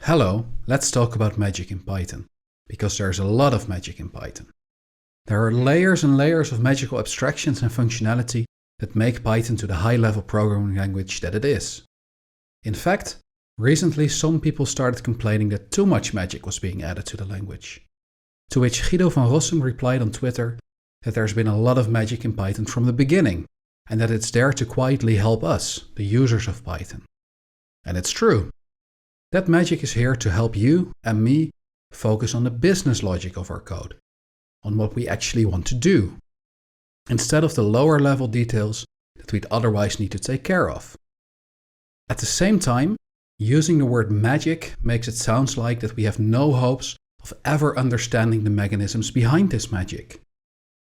Hello, let's talk about magic in Python, because there's a lot of magic in Python. There are layers and layers of magical abstractions and functionality that make Python to the high-level programming language that it is. In fact, recently some people started complaining that too much magic was being added to the language. To which Guido van Rossum replied on Twitter that there's been a lot of magic in Python from the beginning, and that it's there to quietly help us, the users of Python. And it's true. That magic is here to help you and me focus on the business logic of our code, on what we actually want to do, instead of the lower level details that we'd otherwise need to take care of. At the same time, using the word magic makes it sound like that we have no hopes of ever understanding the mechanisms behind this magic.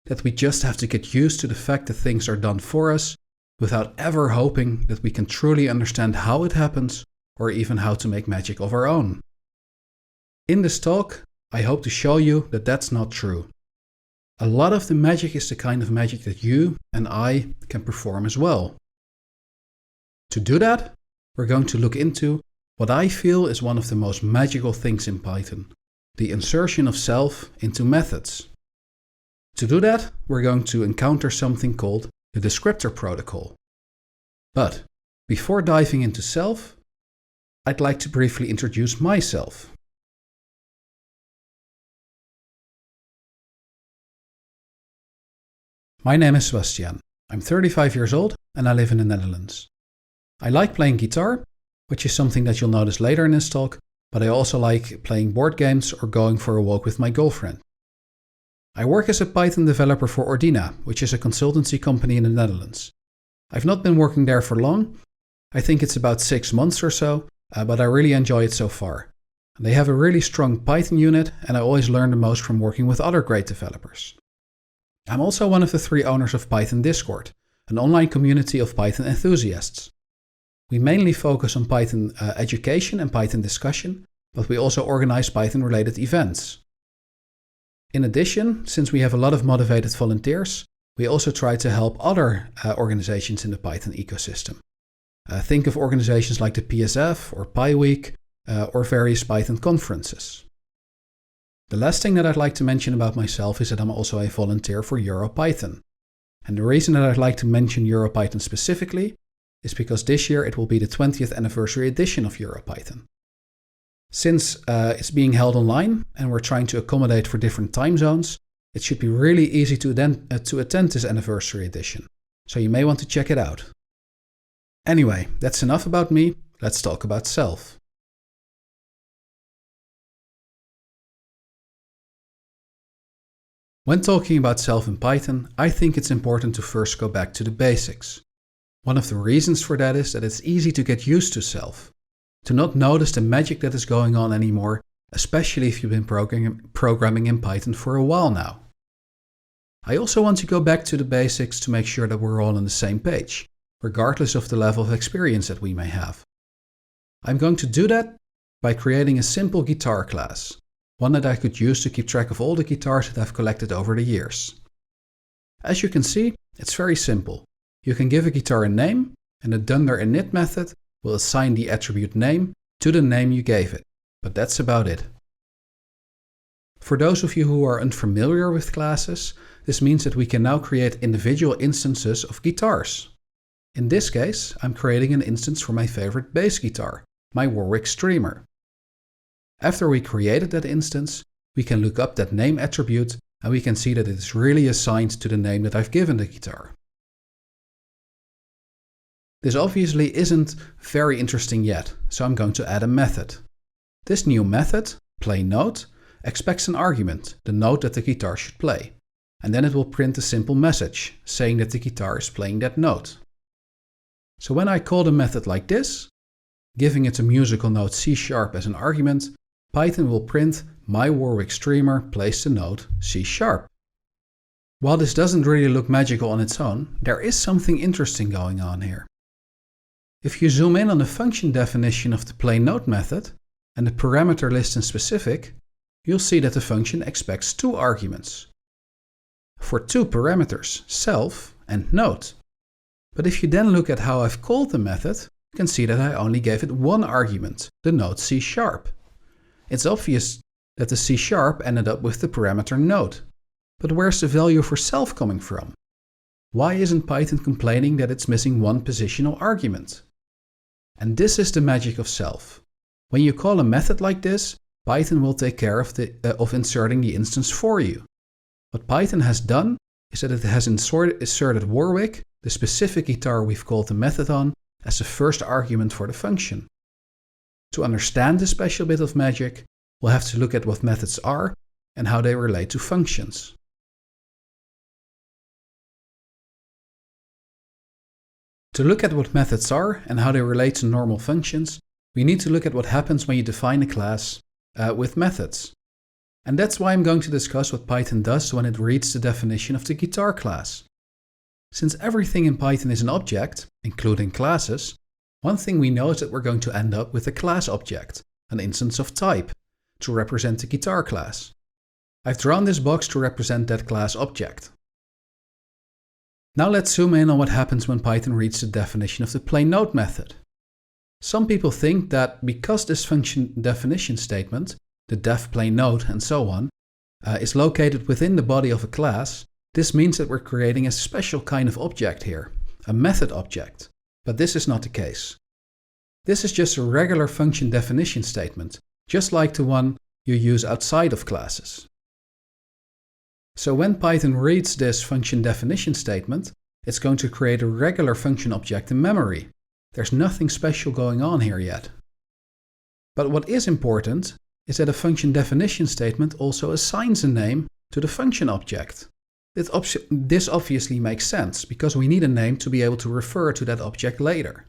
That we just have to get used to the fact that things are done for us without ever hoping that we can truly understand how it happens or even how to make magic of our own. In this talk, I hope to show you that that's not true. A lot of the magic is the kind of magic that you and I can perform as well. To do that, we're going to look into what I feel is one of the most magical things in Python, the insertion of self into methods. To do that, we're going to encounter something called the descriptor protocol. But before diving into self, I'd like to briefly introduce myself. My name is Sebastiaan. I'm 35 years old and I live in the Netherlands. I like playing guitar, which is something that you'll notice later in this talk, but I also like playing board games or going for a walk with my girlfriend. I work as a Python developer for Ordina, which is a consultancy company in the Netherlands. I've not been working there for long. I think it's about 6 months or so, but I really enjoy it so far. They have a really strong Python unit and I always learn the most from working with other great developers. I'm also one of the 3 owners of Python Discord, an online community of Python enthusiasts. We mainly focus on Python education and Python discussion, but we also organize Python-related events. In addition, since we have a lot of motivated volunteers, we also try to help other organizations in the Python ecosystem. Think of organizations like the PSF or PyWeek or various Python conferences. The last thing that I'd like to mention about myself is that I'm also a volunteer for EuroPython. And the reason that I'd like to mention EuroPython specifically is because this year it will be the 20th anniversary edition of EuroPython. Since it's being held online and we're trying to accommodate for different time zones, it should be really easy to attend this anniversary edition. So you may want to check it out. Anyway, that's enough about me. Let's talk about self. When talking about self in Python, I think it's important to first go back to the basics. One of the reasons for that is that it's easy to get used to self, to not notice the magic that is going on anymore, especially if you've been programming in Python for a while now. I also want to go back to the basics to make sure that we're all on the same page, regardless of the level of experience that we may have. I'm going to do that by creating a simple guitar class, one that I could use to keep track of all the guitars that I've collected over the years. As you can see, it's very simple. You can give a guitar a name, and the dunder_init method will assign the attribute name to the name you gave it, but that's about it. For those of you who are unfamiliar with classes, this means that we can now create individual instances of guitars. In this case, I'm creating an instance for my favorite bass guitar, my Warwick Streamer. After we created that instance, we can look up that name attribute and we can see that it is really assigned to the name that I've given the guitar. This obviously isn't very interesting yet, so I'm going to add a method. This new method, playNote, expects an argument, the note that the guitar should play, and then it will print a simple message saying that the guitar is playing that note. So when I call the method like this, giving it a musical note C# as an argument, Python will print my Warwick Streamer plays the note C#. While this doesn't really look magical on its own, there is something interesting going on here. If you zoom in on the function definition of the playNote method and the parameter list in specific, you'll see that the function expects 2 arguments. For 2 parameters, self and note. But if you then look at how I've called the method, you can see that I only gave it 1 argument, the note C#. It's obvious that the C# ended up with the parameter node. But where's the value for self coming from? Why isn't Python complaining that it's missing one positional argument? And this is the magic of self. When you call a method like this, Python will take care of inserting the instance for you. What Python has done is that it has inserted Warwick, the specific guitar we've called the method on, as the first argument for the function. To understand this special bit of magic, we'll have to look at what methods are and how they relate to functions. To look at what methods are and how they relate to normal functions, we need to look at what happens when you define a class with methods. And that's why I'm going to discuss what Python does when it reads the definition of the guitar class. Since everything in Python is an object, including classes, one thing we know is that we're going to end up with a class object, an instance of type, to represent the guitar class. I've drawn this box to represent that class object. Now let's zoom in on what happens when Python reads the definition of the playNote method. Some people think that because this function definition statement, the def playNote and so on, is located within the body of a class, this means that we're creating a special kind of object here, a method object. But this is not the case. This is just a regular function definition statement, just like the one you use outside of classes. So when Python reads this function definition statement, it's going to create a regular function object in memory. There's nothing special going on here yet. But what is important is that a function definition statement also assigns a name to the function object. This obviously makes sense, because we need a name to be able to refer to that object later.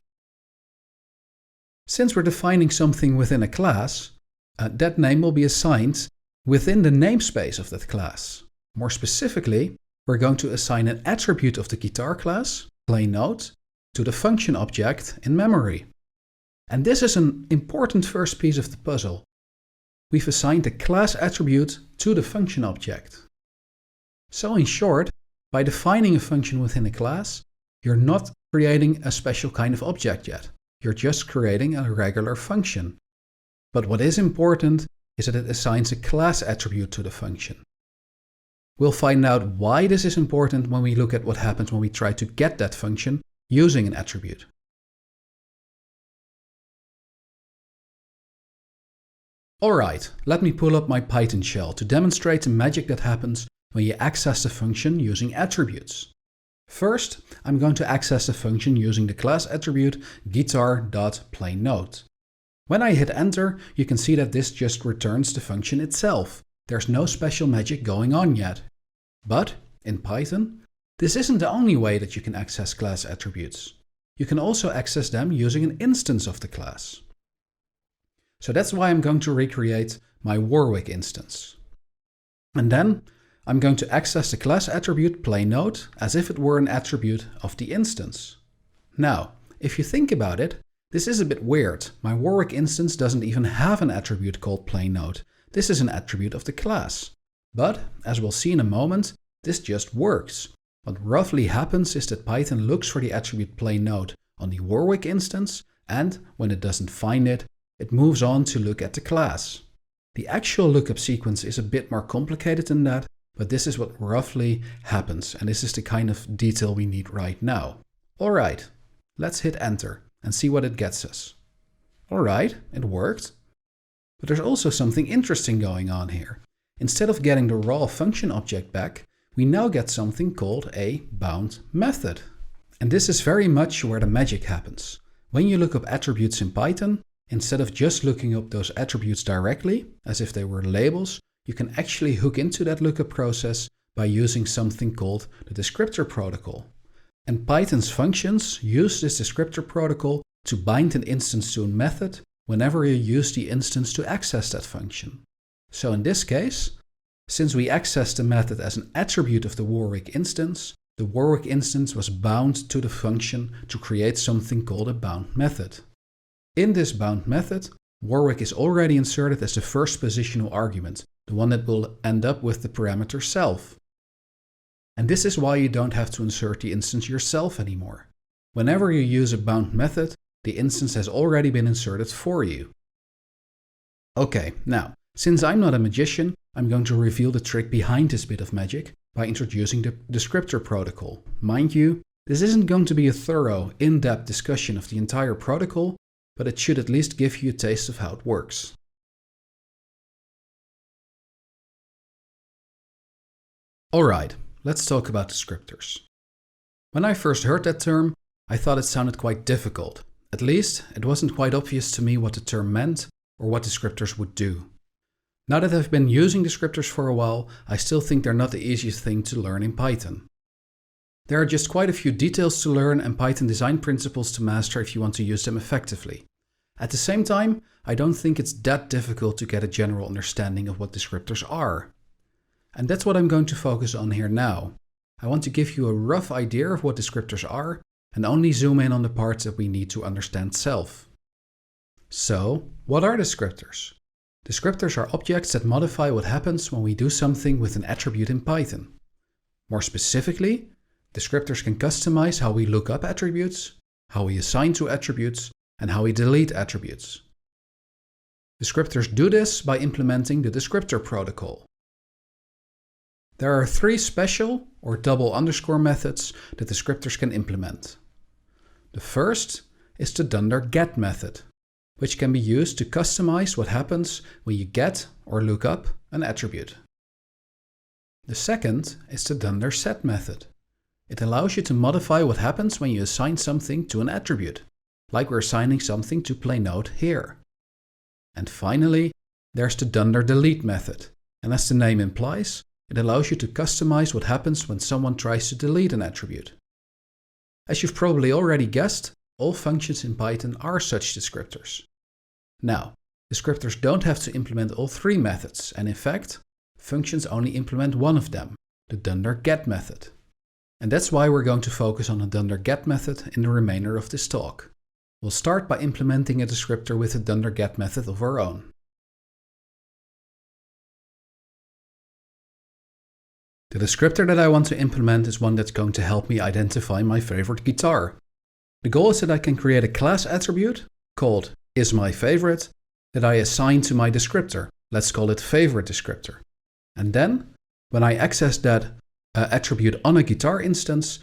Since we're defining something within a class, that name will be assigned within the namespace of that class. More specifically, we're going to assign an attribute of the guitar class, playNote, to the function object in memory. And this is an important first piece of the puzzle. We've assigned a class attribute to the function object. So in short, by defining a function within a class, you're not creating a special kind of object yet. You're just creating a regular function. But what is important is that it assigns a class attribute to the function. We'll find out why this is important when we look at what happens when we try to get that function using an attribute. Alright, let me pull up my Python shell to demonstrate the magic that happens when you access the function using attributes. First, I'm going to access the function using the class attribute guitar.playNote. When I hit enter, you can see that this just returns the function itself. There's no special magic going on yet. But, in Python, this isn't the only way that you can access class attributes. You can also access them using an instance of the class. So that's why I'm going to recreate my Warwick instance. And then, I'm going to access the class attribute playNote as if it were an attribute of the instance. Now, if you think about it, this is a bit weird. My Warwick instance doesn't even have an attribute called playNote. This is an attribute of the class. But, as we'll see in a moment, this just works. What roughly happens is that Python looks for the attribute playNote on the Warwick instance, and when it doesn't find it, it moves on to look at the class. The actual lookup sequence is a bit more complicated than that, but this is what roughly happens, and this is the kind of detail we need right now. Alright, let's hit enter and see what it gets us. Alright, it worked. But there's also something interesting going on here. Instead of getting the raw function object back, we now get something called a bound method. And this is very much where the magic happens. When you look up attributes in Python, instead of just looking up those attributes directly, as if they were labels, you can actually hook into that lookup process by using something called the descriptor protocol. And Python's functions use this descriptor protocol to bind an instance to a method whenever you use the instance to access that function. So in this case, since we accessed the method as an attribute of the Warwick instance, the Warwick instance was bound to the function to create something called a bound method. In this bound method, Warwick is already inserted as the first positional argument, the one that will end up with the parameter self. And this is why you don't have to insert the instance yourself anymore. Whenever you use a bound method, the instance has already been inserted for you. Okay, now, since I'm not a magician, I'm going to reveal the trick behind this bit of magic by introducing the descriptor protocol. Mind you, this isn't going to be a thorough, in-depth discussion of the entire protocol, but it should at least give you a taste of how it works. Alright, let's talk about descriptors. When I first heard that term, I thought it sounded quite difficult. At least, it wasn't quite obvious to me what the term meant or what descriptors would do. Now that I've been using descriptors for a while, I still think they're not the easiest thing to learn in Python. There are just quite a few details to learn and Python design principles to master if you want to use them effectively. At the same time, I don't think it's that difficult to get a general understanding of what descriptors are. And that's what I'm going to focus on here now. I want to give you a rough idea of what descriptors are and only zoom in on the parts that we need to understand self. So, what are descriptors? Descriptors are objects that modify what happens when we do something with an attribute in Python. More specifically, descriptors can customize how we look up attributes, how we assign to attributes, and how we delete attributes. Descriptors do this by implementing the descriptor protocol. There are 3 special or double underscore methods that descriptors can implement. The first is the get method, which can be used to customize what happens when you get or look up an attribute. The second is the set method. It allows you to modify what happens when you assign something to an attribute, like we're assigning something to play note here. And finally, there's the delete method, and as the name implies, it allows you to customize what happens when someone tries to delete an attribute. As you've probably already guessed, all functions in Python are such descriptors. Now, descriptors don't have to implement all 3 methods, and in fact, functions only implement one of them, the get method. And that's why we're going to focus on the get method in the remainder of this talk. We'll start by implementing a descriptor with the get method of our own. The descriptor that I want to implement is one that's going to help me identify my favorite guitar. The goal is that I can create a class attribute called isMyFavorite that I assign to my descriptor. Let's call it favorite descriptor. And then, when I access that attribute on a guitar instance,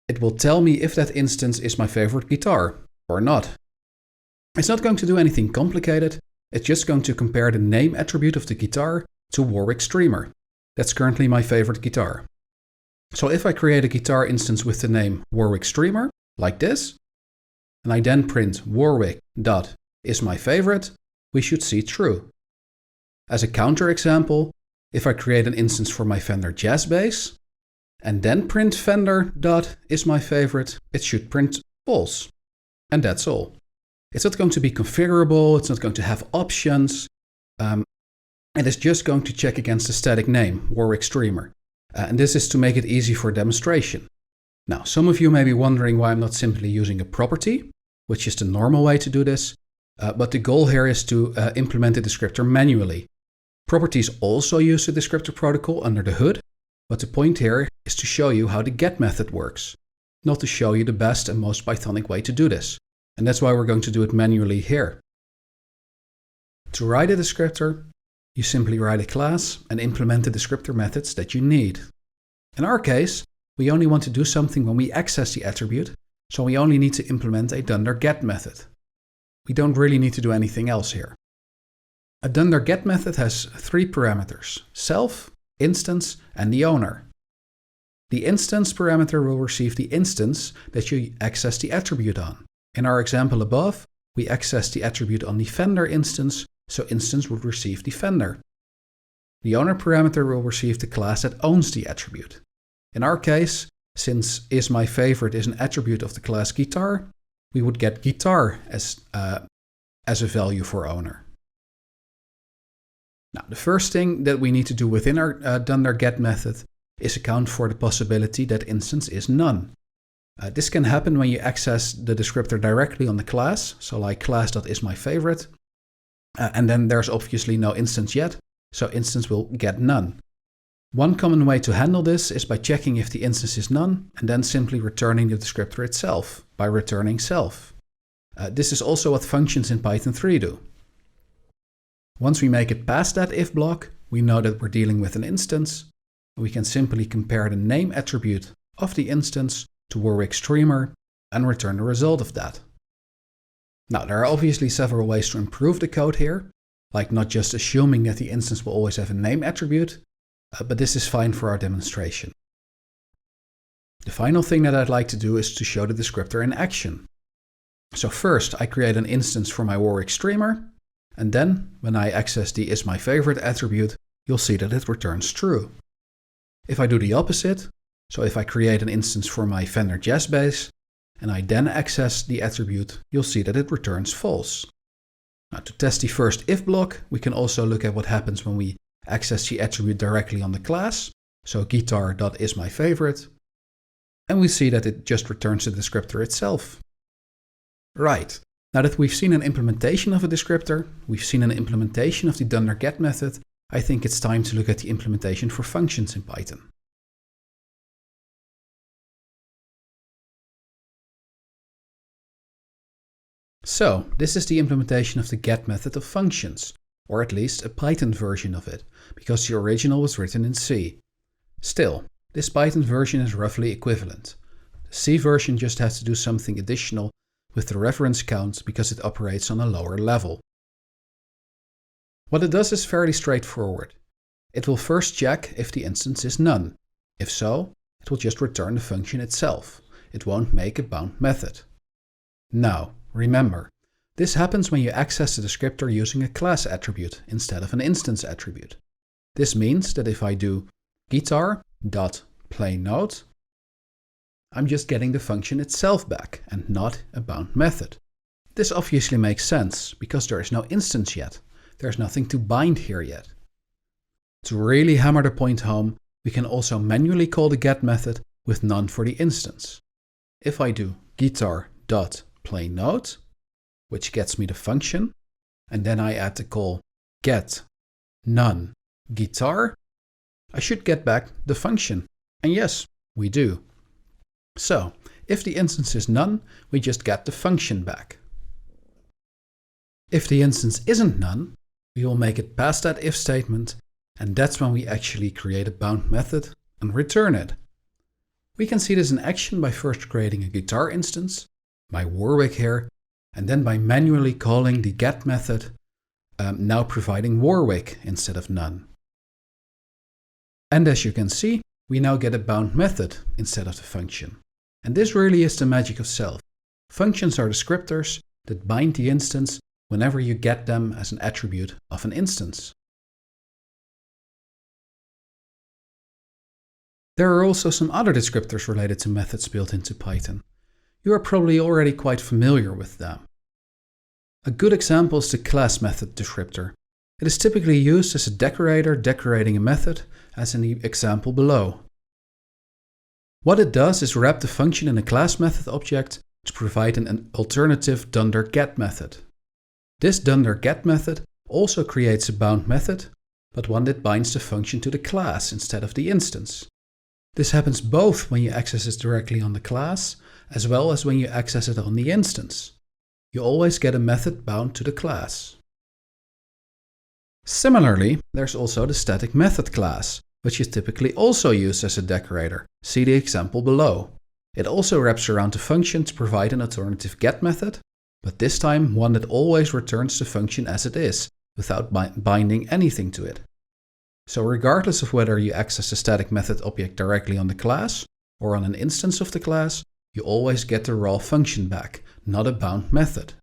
it will tell me if that instance is my favorite guitar or not. It's not going to do anything complicated. It's just going to compare the name attribute of the guitar to Warwick Streamer. That's currently my favorite guitar. So if I create a guitar instance with the name Warwick Streamer, like this, and I then print Warwick.isMyFavorite, we should see true. As a counter example, if I create an instance for my Fender Jazz Bass, and then print Fender.isMyFavorite, it should print false. And that's all. It's not going to be configurable, it's not going to have options, it is just going to check against the static name, Warwick Streamer. And this is to make it easy for demonstration. Now, some of you may be wondering why I'm not simply using a property, which is the normal way to do this, but the goal here is to implement the descriptor manually. Properties also use the descriptor protocol under the hood, but the point here is to show you how the get method works, not to show you the best and most Pythonic way to do this. And that's why we're going to do it manually here. To write a descriptor, you simply write a class and implement the descriptor methods that you need. In our case, we only want to do something when we access the attribute, so we only need to implement a get method. We don't really need to do anything else here. A get method has 3 parameters: self, instance, and the owner. The instance parameter will receive the instance that you access the attribute on. In our example above, we access the attribute on the Fender instance, so instance would receive the Fender. The owner parameter will receive the class that owns the attribute. In our case, since isMyFavorite is an attribute of the class guitar, we would get guitar as a value for owner. Now, the first thing that we need to do within our get method is account for the possibility that instance is none. This can happen when you access the descriptor directly on the class, so like class.isMyFavorite, and then there's obviously no instance yet, so instance will get none. One common way to handle this is by checking if the instance is none, and then simply returning the descriptor itself by returning self. This is also what functions in Python 3 do. Once we make it past that if block, we know that we're dealing with an instance. We can simply compare the name attribute of the instance to Warwick Streamer and return the result of that. Now, there are obviously several ways to improve the code here, like not just assuming that the instance will always have a name attribute, but this is fine for our demonstration. The final thing that I'd like to do is to show the descriptor in action. So first, I create an instance for my Warwick Streamer, and then when I access the isMyFavorite attribute, you'll see that it returns true. If I do the opposite, so if I create an instance for my Fender Jazz Bass, and I then access the attribute, you'll see that it returns false. Now, to test the first if block, we can also look at what happens when we access the attribute directly on the class, so guitar.isMyFavorite, and we see that it just returns the descriptor itself. Right, now that we've seen an implementation of a descriptor, we've seen an implementation of the dunderGet method, I think it's time to look at the implementation for functions in Python. So, this is the implementation of the get method of functions, or at least a Python version of it, because the original was written in C. Still, this Python version is roughly equivalent. The C version just has to do something additional with the reference count because it operates on a lower level. What it does is fairly straightforward. It will first check if the instance is none. If so, it will just return the function itself. It won't make a bound method. Now, remember, this happens when you access the descriptor using a class attribute instead of an instance attribute. This means that if I do guitar.playNote, I'm just getting the function itself back and not a bound method. This obviously makes sense because there is no instance yet. There's nothing to bind here yet. To really hammer the point home, we can also manually call the get method with none for the instance. If I do guitar.playNote, which gets me the function, and then I add the call get none guitar, I should get back the function. And yes, we do. So, if the instance is none, we just get the function back. If the instance isn't none, we will make it past that if statement, and that's when we actually create a bound method and return it. We can see this in action by first creating a guitar instance, by Warwick here, and then by manually calling the get method, now providing Warwick instead of none. And as you can see, we now get a bound method instead of the function. And this really is the magic of Self. Functions are descriptors that bind the instance whenever you get them as an attribute of an instance. There are also some other descriptors related to methods built into Python. You are probably already quite familiar with them. A good example is the class method descriptor. It is typically used as a decorator decorating a method, as in the example below. What it does is wrap the function in a class method object to provide an alternative dunderGet method. This dunderGet method also creates a bound method, but one that binds the function to the class instead of the instance. This happens both when you access it directly on the class, as well as when you access it on the instance. You always get a method bound to the class. Similarly, there's also the static method class, which is typically also used as a decorator. See the example below. It also wraps around the function to provide an alternative get method, but this time one that always returns the function as it is, without binding anything to it. So regardless of whether you access the static method object directly on the class or on an instance of the class, you always get the raw function back, not a bound method.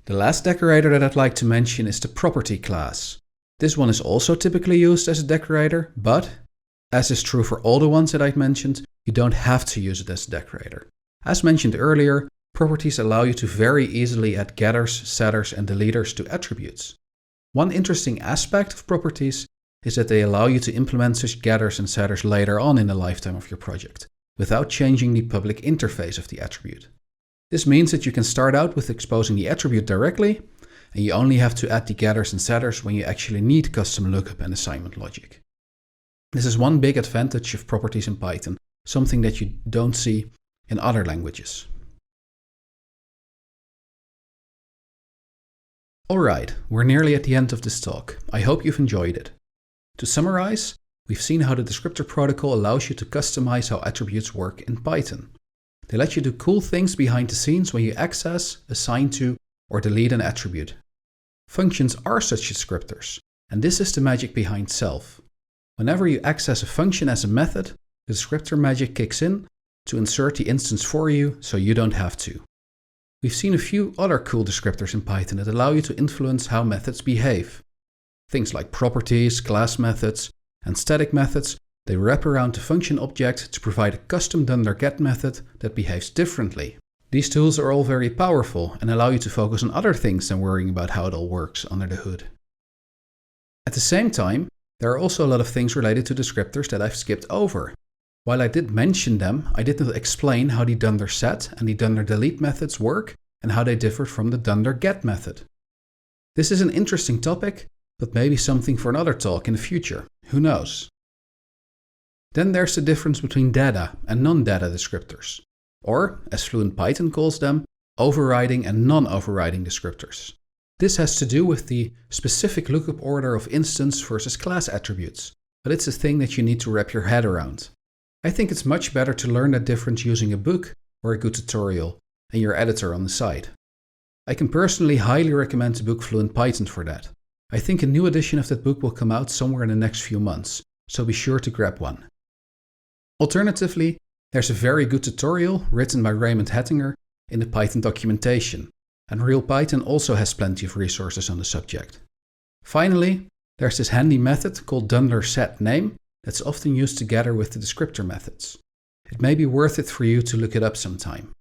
The last decorator that I'd like to mention is the property class. This one is also typically used as a decorator, but, as is true for all the ones that I've mentioned, you don't have to use it as a decorator. As mentioned earlier, properties allow you to very easily add getters, setters, and deleters to attributes. One interesting aspect of properties is that they allow you to implement such getters and setters later on in the lifetime of your project, without changing the public interface of the attribute. This means that you can start out with exposing the attribute directly, and you only have to add the getters and setters when you actually need custom lookup and assignment logic. This is one big advantage of properties in Python, something that you don't see in other languages. Alright, we're nearly at the end of this talk. I hope you've enjoyed it. To summarize, we've seen how the descriptor protocol allows you to customize how attributes work in Python. They let you do cool things behind the scenes when you access, assign to, or delete an attribute. Functions are such descriptors, and this is the magic behind self. Whenever you access a function as a method, the descriptor magic kicks in to insert the instance for you so you don't have to. We've seen a few other cool descriptors in Python that allow you to influence how methods behave. Things like properties, class methods, and static methods, they wrap around the function object to provide a custom get method that behaves differently. These tools are all very powerful and allow you to focus on other things than worrying about how it all works under the hood. At the same time, there are also a lot of things related to descriptors that I've skipped over. While I did mention them, I did not explain how the set and the delete methods work and how they differ from the get method. This is an interesting topic, but maybe something for another talk in the future. Who knows? Then there's the difference between data and non-data descriptors, or, as Fluent Python calls them, overriding and non-overriding descriptors. This has to do with the specific lookup order of instance versus class attributes, but it's a thing that you need to wrap your head around. I think it's much better to learn that difference using a book or a good tutorial and your editor on the side. I can personally highly recommend the book Fluent Python for that. I think a new edition of that book will come out somewhere in the next few months, so be sure to grab one. Alternatively, there's a very good tutorial written by Raymond Hettinger in the Python documentation, and Real Python also has plenty of resources on the subject. Finally, there's this handy method called setName that's often used together with the descriptor methods. It may be worth it for you to look it up sometime.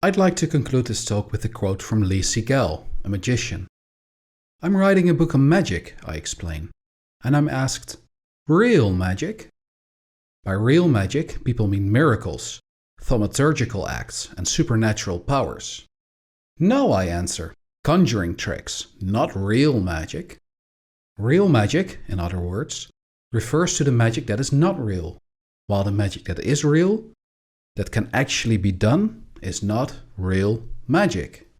I'd like to conclude this talk with a quote from Lee Siegel, a magician. "I'm writing a book on magic," I explain, and I'm asked, "Real magic?" By real magic, people mean miracles, thaumaturgical acts, and supernatural powers. "No," I answer, "conjuring tricks, not real magic." Real magic, in other words, refers to the magic that is not real, while the magic that is real, that can actually be done, is not real magic.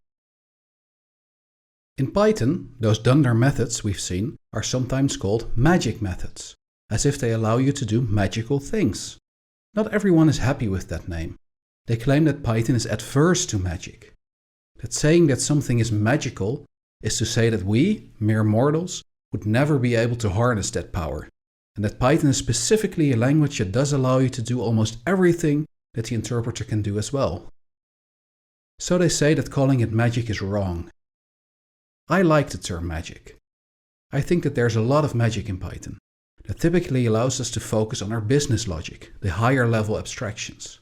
In Python, those methods we've seen are sometimes called magic methods, as if they allow you to do magical things. Not everyone is happy with that name. They claim that Python is adverse to magic. That saying that something is magical is to say that we, mere mortals, would never be able to harness that power, and that Python is specifically a language that does allow you to do almost everything that the interpreter can do as well. So they say that calling it magic is wrong. I like the term magic. I think that there's a lot of magic in Python that typically allows us to focus on our business logic, the higher level abstractions.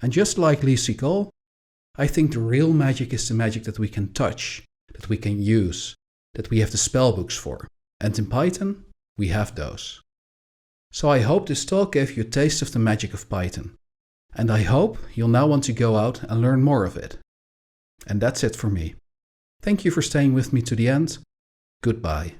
And just like Lee Siegel, I think the real magic is the magic that we can touch, that we can use, that we have the spellbooks for. And in Python, we have those. So I hope this talk gave you a taste of the magic of Python. And I hope you'll now want to go out and learn more of it. And that's it for me. Thank you for staying with me to the end. Goodbye.